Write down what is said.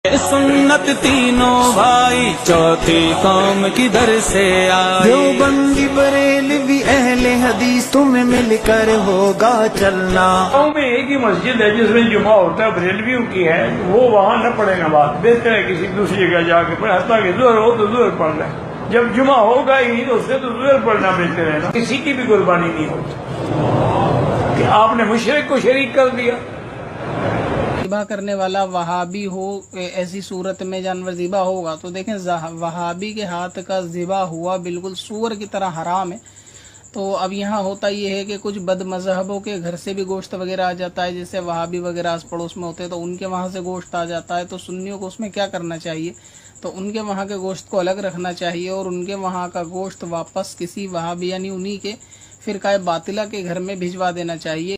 سنت تینوں بھائی چوتھی قوم کدھر سے آئی؟ دیوبندی بریلوی اہل حدیث تمہیں مل کر ہوگا چلنا. گاؤں میں ایک ہی مسجد ہے جس میں جمعہ ہوتا ہے، بریلویوں کی ہے، وہ وہاں نہ پڑھے نماز، بہتر ہے کسی دوسری جگہ جا کے پڑھے، حتیٰ کہ ظہر ہو تو ظہر پڑھ لیں. جب جمعہ ہوگا ہی نہیں تو اس سے تو ظہر پڑھنا بہتر ہے نا. کسی کی بھی قربانی نہیں ہوتی کہ آپ نے مشرک کو شریک کر دیا. ذبح کرنے والا وہابی ہو، ایسی صورت میں جانور ذبح ہوگا تو دیکھیں وہابی کے ہاتھ کا ذبح ہوا بالکل سور کی طرح حرام ہے. تو اب یہاں ہوتا یہ ہے کہ کچھ بد مذہبوں کے گھر سے بھی گوشت وغیرہ آ جاتا ہے، جیسے وہابی وغیرہ آس پڑوس میں ہوتے ہیں تو ان کے وہاں سے گوشت آ جاتا ہے. تو سنیوں کو اس میں کیا کرنا چاہیے؟ تو ان کے وہاں کے گوشت کو الگ رکھنا چاہیے اور ان کے وہاں کا گوشت واپس کسی وہابی یعنی انہی کے فرقہ باطلہ کے گھر میں بھجوا دینا چاہیے.